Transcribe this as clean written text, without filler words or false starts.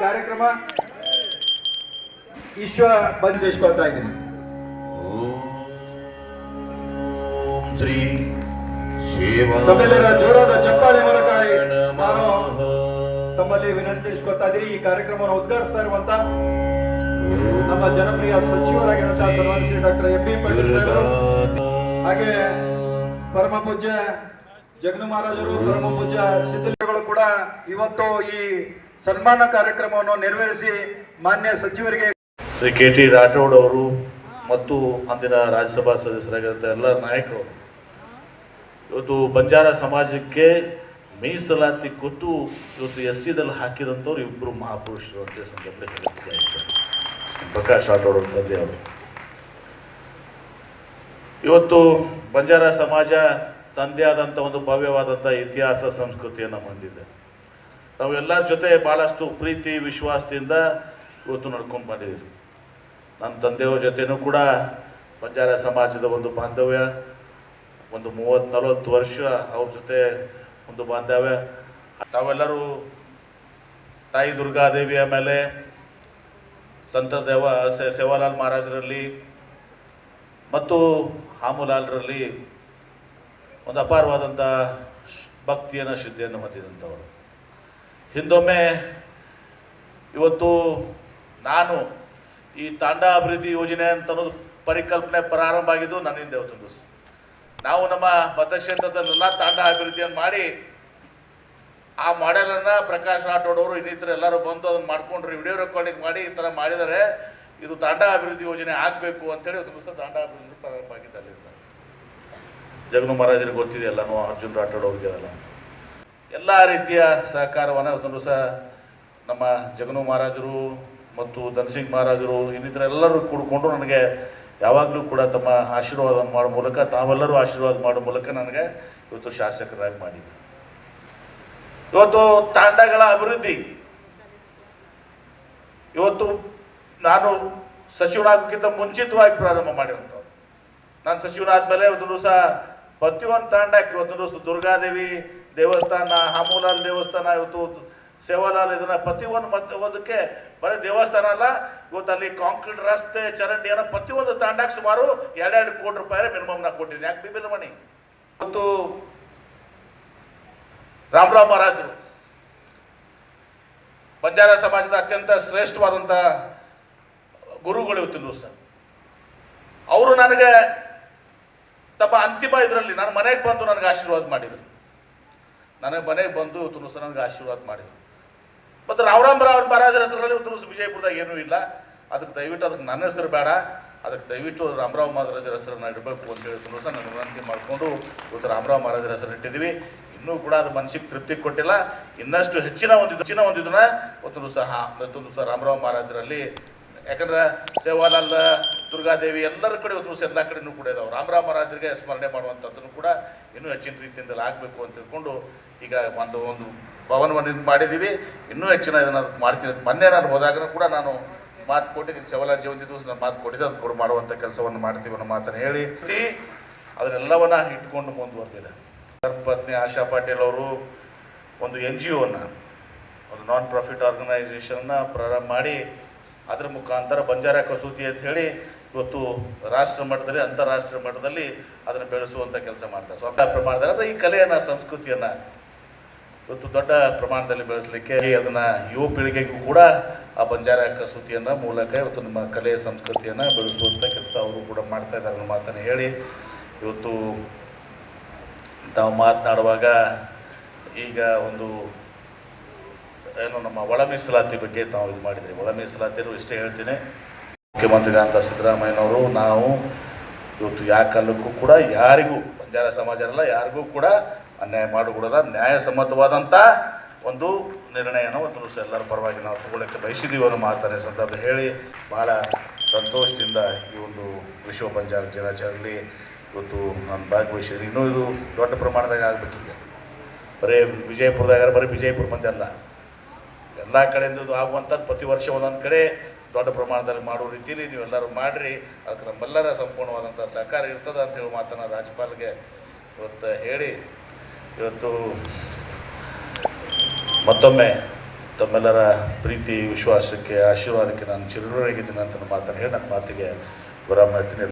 ಕಾರ್ಯಕ್ರಮ ಈಶ್ವರ ಬಂದಿಸ್ಕೊಳ್ತಾ ಇದ್ದೀನಿ. ತಮ್ಮೆಲ್ಲರ ಜೋರಾದ ಚಪ್ಪಾಳೆ ಮೂಲಕ ನಾನು ತಮ್ಮಲ್ಲಿ ವಿನಂತಿಸ್ಕೊಳ್ತಾ ಇದ್ದೀನಿ. ಈ ಕಾರ್ಯಕ್ರಮವನ್ನು ಉದ್ಘಾಟಿಸ್ತಾ ಇರುವಂತ ನಮ್ಮ ಜನಪ್ರಿಯ ಸಚಿವರಾಗಿರುವಂತಹ ಸನ್ಮಾನ್ಯ Shri doctor M B Patil ಸಾಹೇಬರು, ಹಾಗೆ ಪರಮ ಪೂಜ್ಯ ಜಗನು ಮಹಾರಾಜರು, ಪರಮ ಪೂಜ್ಯ ಸಿದ್ಧಲಿಂಗಗಳು ಕೂಡ ಇವತ್ತು ಈ ಸನ್ಮಾನ ಕಾರ್ಯಕ್ರಮವನ್ನು ನೆರವೇರಿಸಿ ಮಾನ್ಯ ಸಚಿವರಿಗೆ ಶ್ರೀ ಕೆ ಟಿ ರಾಠೋಡ್ ಅವರು ಮತ್ತು ಅಂದಿನ ರಾಜ್ಯಸಭಾ ಸದಸ್ಯರಾಗಿರುವಂಥ ಎಲ್ಲ ನಾಯಕರು ಇವತ್ತು ಬಂಜಾರ ಸಮಾಜಕ್ಕೆ ಮೀಸಲಾತಿ ಕೊಟ್ಟು ಇವತ್ತು SC ಹಾಕಿದಂಥವ್ರು ಇಬ್ಬರು ಮಹಾಪುರುಷರು ಅಂತ ಸಂದರ್ಭದಲ್ಲಿ ಪ್ರಕಾಶ್ ರಾಠೋಡ್ ಅವ್ರ ತಂದೆ ಅವರು. ಇವತ್ತು ಬಂಜಾರ ಸಮಾಜ ತಂದೆ ಆದಂಥ ಒಂದು ಭವ್ಯವಾದಂಥ ಇತಿಹಾಸ ಸಂಸ್ಕೃತಿಯನ್ನು ಹೊಂದಿದೆ. ನಾವು ಎಲ್ಲರ ಜೊತೆ ಭಾಳಷ್ಟು ಪ್ರೀತಿ ವಿಶ್ವಾಸದಿಂದ ಇವತ್ತು ನಡ್ಕೊಂಡು ಬಂದಿದ್ದೀವಿ. ನನ್ನ ತಂದೆಯವ್ರ ಜೊತೆನೂ ಕೂಡ ಬಂಜಾರ ಸಮಾಜದ ಒಂದು ಬಾಂಧವ್ಯ ಒಂದು 30-40 ವರ್ಷ ಅವ್ರ ಜೊತೆ ಒಂದು ಬಾಂಧವ್ಯ. ತಾವೆಲ್ಲರೂ ತಾಯಿ ದುರ್ಗಾದೇವಿಯ ಮೇಲೆ ಸಂತ ಸೇವಾಲಾಲ್ ಮಹಾರಾಜರಲ್ಲಿ ಮತ್ತು ಹಾಮುಲಾಲ್ರಲ್ಲಿ ಒಂದು ಅಪಾರವಾದಂಥ ಭಕ್ತಿಯನ್ನು ಶ್ರದ್ಧೆಯನ್ನು ಹೊಂದಿದಂಥವರು. ಹಿಂದೊಮ್ಮೆ ಇವತ್ತು ನಾನು ಈ ತಾಂಡಾ ಅಭಿವೃದ್ಧಿ ಯೋಜನೆ ಅಂತ ಅನ್ನೋದು ಪರಿಕಲ್ಪನೆ ಪ್ರಾರಂಭ ಆಗಿದ್ದು ನನ್ನಿಂದ ಇವತ್ತೊಂದು ದಿವಸ ನಾವು ನಮ್ಮ ಮತಕ್ಷೇತ್ರದಲ್ಲೆಲ್ಲ ತಾಂಡಾ ಅಭಿವೃದ್ಧಿಯನ್ನು ಮಾಡಿ ಆ ಮಾಡೆಲನ್ನು ಪ್ರಕಾಶ್ ರಾಠೋಡ್ ಅವರು ಇನ್ನಿತರ ಎಲ್ಲರೂ ಬಂದು ಅದನ್ನು ಮಾಡ್ಕೊಂಡ್ರು, ವಿಡಿಯೋ ರೆಕಾರ್ಡಿಂಗ್ ಮಾಡಿ ಈ ಥರ ಮಾಡಿದರೆ ಇದು ತಾಂಡಾ ಅಭಿವೃದ್ಧಿ ಯೋಜನೆ ಆಗಬೇಕು ಅಂತೇಳಿ ಒಂದು ದಿವಸ ತಾಂಡಾ ಅಭಿವೃದ್ಧಿ ಪ್ರಾರಂಭ ಆಗಿದ್ದು ಅಲ್ಲಿಂದ. ಜಗನು ಮಹಾರಾಜರಿಗೆ ಗೊತ್ತಿದೆಯಲ್ಲ, ಅರ್ಜುನ್ ರಾಠೋಡ್ ಅವ್ರಿಗೆ ಅದೆಲ್ಲ ಎಲ್ಲ ರೀತಿಯ ಸಹಕಾರವನ್ನು ಇವತ್ತೊಂದು ದಿವಸ ನಮ್ಮ ಜಗನು ಮಹಾರಾಜರು ಮತ್ತು ಧನಸಿಂಗ್ ಮಹಾರಾಜರು ಇನ್ನಿತರ ಎಲ್ಲರೂ ಕೂಡಿಕೊಂಡು ನನಗೆ ಯಾವಾಗಲೂ ಕೂಡ ತಮ್ಮ ಆಶೀರ್ವಾದ ಮಾಡೋ ಮೂಲಕ ತಾವೆಲ್ಲರೂ ಆಶೀರ್ವಾದ ಮಾಡೋ ಮೂಲಕ ನನಗೆ ಇವತ್ತು ಶಾಸಕರಾಗಿ ಮಾಡಿದ್ದೆ. ಇವತ್ತು ತಾಂಡಗಳ ಅಭಿವೃದ್ಧಿ ಇವತ್ತು ನಾನು ಸಚಿವನಾಗೋಕ್ಕಿಂತ ಮುಂಚಿತವಾಗಿ ಪ್ರಾರಂಭ ಮಾಡಿರುವಂಥದ್ದು. ನಾನು ಸಚಿವನಾದ್ಮೇಲೆ ಇವತ್ತು ದಿವಸ ಪ್ರತಿಯೊಂದು ತಾಂಡಕ್ಕೆ ಇವತ್ತು ದಿವಸ ದುರ್ಗಾದೇವಿ ದೇವಸ್ಥಾನ, ಹಾಮುಲಾಲ್ ದೇವಸ್ಥಾನ, ಇವತ್ತು ಸೇವಾಲಾಲ್, ಇದನ್ನು ಪ್ರತಿಯೊಂದು ಒಂದಕ್ಕೆ ಬರೀ ದೇವಸ್ಥಾನ ಅಲ್ಲ, ಇವತ್ತು ಅಲ್ಲಿ ಕಾಂಕ್ರೀಟ್ ರಸ್ತೆ ಚರಂಡಿಯನ್ನು ಪ್ರತಿಯೊಂದು ತಾಂಡಕ್ಕೆ ಸುಮಾರು 2 ಕೋಟಿ ರೂಪಾಯಿ ಮಿನಿಮಮ್ ನಾ ಕೊಟ್ಟಿದ್ದೀನಿ. ಯಾಕೆ ಬಿಲ್ ಮಣಿ. ಇವತ್ತು ರಾಮರಾವ್ ಮಹಾರಾಜರು ಬಂಜಾರ ಸಮಾಜದ ಅತ್ಯಂತ ಶ್ರೇಷ್ಠವಾದಂಥ ಗುರುಗಳು ಇವತ್ತು ದಿವಸ ಅವರು ನನಗೆ ತಮ್ಮ ಅಂತಿಮ ಇದರಲ್ಲಿ ನನ್ನ ಮನೆಗೆ ಬಂದು ನನಗೆ ಆಶೀರ್ವಾದ ಮಾಡಿದರು. ನನಗೆ ಮನೆಗೆ ಬಂದು ಇವತ್ತು ದಿವಸ ನನಗೆ ಆಶೀರ್ವಾದ ಮಾಡಿದರು. ಮತ್ತು ರಾಮರಾವ್ ಮಹಾರಾಜರ ಹೆಸರಲ್ಲಿ ಇವತ್ತು ವಿಜಯಪುರದಾಗ ಏನೂ ಇಲ್ಲ. ಅದಕ್ಕೆ ದಯವಿಟ್ಟು ಅದಕ್ಕೆ ನನ್ನ ಹೆಸರು ಬೇಡ, ಅದಕ್ಕೆ ದಯವಿಟ್ಟು ರಾಮರಾವ್ ಮಹಾರಾಜರ ಹೆಸರನ್ನು ಇಡಬೇಕು ಅಂತೇಳಿ ದಿವಸ ನಾನು ವಿನಂತಿ ಮಾಡಿಕೊಂಡು ಇವತ್ತು ರಾಮರಾವ್ ಮಹಾರಾಜರ ಹೆಸರು ಇಟ್ಟಿದ್ದೀವಿ. ಇನ್ನೂ ಕೂಡ ಅದು ಮನಸ್ಸಿಗೆ ತೃಪ್ತಿ ಕೊಟ್ಟಿಲ್ಲ. ಇನ್ನಷ್ಟು ಹೆಚ್ಚಿನ ಒಂದಿದ್ದನ್ನ ಇವತ್ತು ದಿವಸ ರಾಮರಾವ್ ಮಹಾರಾಜರಲ್ಲಿ, ಯಾಕಂದ್ರೆ ಸೇವಾಲಾಲ್, ದುರ್ಗಾದೇವಿ ಎಲ್ಲರ ಕಡೆ ಇವತ್ತು ದಿವಸ ಎಲ್ಲ ಕಡೆಯೂ ಕೂಡ ಇದಾವೆ. ರಾಮರಾವ್ ಮಹಾರಾಜರಿಗೆ ಸ್ಮರಣೆ ಮಾಡುವಂಥದ್ದನ್ನು ಕೂಡ ಇನ್ನೂ ಹೆಚ್ಚಿನ ರೀತಿಯಿಂದಲೇ ಆಗಬೇಕು ಅಂತ ತಿಳ್ಕೊಂಡು ಈಗ ಒಂದು ಭವನವನ್ನು ಇದು ಮಾಡಿದ್ದೀವಿ. ಇನ್ನೂ ಹೆಚ್ಚಿನ ಇದನ್ನು ಮಾಡ್ತೀನಿ. ಮೊನ್ನೆ ನಾನು ಹೋದಾಗ ಕೂಡ ನಾನು ಮಾತು ಕೊಟ್ಟಿದ್ದೀನಿ, ಸೇವಾಲಾಲ್ ಜಯಂತಿ ದಿವಸ ನಾನು ಮಾತು ಕೊಟ್ಟಿದ್ದೆ, ಅದು ಕೂಡ ಮಾಡುವಂಥ ಕೆಲಸವನ್ನು ಮಾಡ್ತೀವಿ ಅನ್ನೋ ಮಾತನ್ನು ಹೇಳಿ ಅದನ್ನೆಲ್ಲವನ್ನ ಇಟ್ಕೊಂಡು ಮುಂದುವರೆದಿದೆ. ಪತ್ನಿ ಆಶಾ ಪಾಟೀಲ್ ಅವರು ಒಂದು NGOವನ್ನು, ಒಂದು ನಾನ್ ಪ್ರಾಫಿಟ್ ಆರ್ಗನೈಸೇಷನ್ನ ಪ್ರಾರಂಭ ಮಾಡಿ ಅದರ ಮುಖಾಂತರ ಬಂಜಾರ ಕಸೂತಿ ಅಂತ ಹೇಳಿ ಇವತ್ತು ರಾಷ್ಟ್ರ ಮಟ್ಟದಲ್ಲಿ ಅಂತಾರಾಷ್ಟ್ರೀಯ ಮಟ್ಟದಲ್ಲಿ ಅದನ್ನು ಬೆಳೆಸುವಂಥ ಕೆಲಸ ಮಾಡ್ತಾರೆ. ಸ್ವಲ್ಪ ಪ್ರಮಾಣದಲ್ಲಿ ಅಂದರೆ ಈ ಕಲೆಯನ್ನು, ಸಂಸ್ಕೃತಿಯನ್ನು ಇವತ್ತು ದೊಡ್ಡ ಪ್ರಮಾಣದಲ್ಲಿ ಬೆಳೆಸಲಿಕ್ಕೆ ಅದನ್ನು ಯುವ ಪೀಳಿಗೆಗೂ ಕೂಡ ಆ ಬಂಜಾರ ಕಸೂತಿಯನ್ನು ಮೂಲಕ ಇವತ್ತು ನಮ್ಮ ಕಲೆ ಸಂಸ್ಕೃತಿಯನ್ನು ಬೆಳೆಸುವಂಥ ಕೆಲಸ ಅವರು ಕೂಡ ಮಾಡ್ತಾ ಇದ್ದಾರೆ ಅನ್ನೋ ಮಾತನ್ನು ಹೇಳಿ ಇವತ್ತು ನಾವು ಮಾತನಾಡುವಾಗ ಈಗ ಒಂದು ಏನು ನಮ್ಮ ಒಳ ಮೀಸಲಾತಿ ಬಗ್ಗೆ ನಾವು ಇದು ಮಾಡಿದ್ರಿ. ಒಳ ಮೀಸಲಾತಿಯಲ್ಲೂ ಇಷ್ಟೇ ಹೇಳ್ತೀನಿ, ಮುಖ್ಯಮಂತ್ರಿಗಳಂತ ಸಿದ್ದರಾಮಯ್ಯನವರು ನಾವು ಇವತ್ತು ಯಾವ ಕಾಲಕ್ಕೂ ಕೂಡ ಯಾರಿಗೂ ಬಂಜಾರ ಸಮಾಜ ಅಲ್ಲ ಯಾರಿಗೂ ಕೂಡ ಅನ್ಯಾಯ ಮಾಡಿಕೊಡೋಲ್ಲ. ನ್ಯಾಯಸಮ್ಮತವಾದಂಥ ಒಂದು ನಿರ್ಣಯನ ಒಂದು ದಿವಸ ಎಲ್ಲರ ಪರವಾಗಿ ನಾವು ತಗೊಳ್ಳೋಕ್ಕೆ ಬಯಸಿದ್ದೀವಿ ಅನ್ನೋ ಮಾತನ್ನೇ ಸಂದರ್ಭ ಹೇಳಿ ಭಾಳ ಸಂತೋಷದಿಂದ ಈ ಒಂದು ವಿಶ್ವ ಬಂಜಾರ ದಿನಾಚರಣೆಯಲ್ಲಿ ಇವತ್ತು ನಾನು ಭಾಗವಹಿಸಿದ್ದೀನಿ. ಇನ್ನೂ ಇದು ದೊಡ್ಡ ಪ್ರಮಾಣದಾಗ ಆಗಬೇಕೀಗ. ಬರೀ ವಿಜಯಪುರದಾಗ ಬರೀ ವಿಜಯಪುರ ಮಂದಿ ಅಲ್ಲ, ಎಲ್ಲ ಕಡೆಯಿಂದ ಇದು ಆಗುವಂಥದ್ದು ಪ್ರತಿ ವರ್ಷ ಒಂದೊಂದು ಕಡೆ ದೊಡ್ಡ ಪ್ರಮಾಣದಲ್ಲಿ ಮಾಡೋ ರೀತಿಯಲ್ಲಿ ನೀವೆಲ್ಲರೂ ಮಾಡಿರಿ. ಅದಕ್ಕೆ ನಮ್ಮೆಲ್ಲರ ಸಂಪೂರ್ಣವಾದಂಥ ಸಹಕಾರ ಇರ್ತದೆ ಅಂತೇಳಿ ಮಾತನ್ನು ರಾಜ್ಯಪಾಲರಿಗೆ ಇವತ್ತು ಹೇಳಿ ಇವತ್ತು ಮತ್ತೊಮ್ಮೆ ತಮ್ಮೆಲ್ಲರ ಪ್ರೀತಿ ವಿಶ್ವಾಸಕ್ಕೆ ಆಶೀರ್ವಾದಕ್ಕೆ ನಾನು ಚಿರಋಣಿಯಾಗಿದ್ದೀನಿ ಅಂತ ಮಾತನ್ನು ಹೇಳಿ ನನ್ನ ಮಾತಿಗೆ ವಿರಾಮ ಹೇಳ್ತೀನಿ.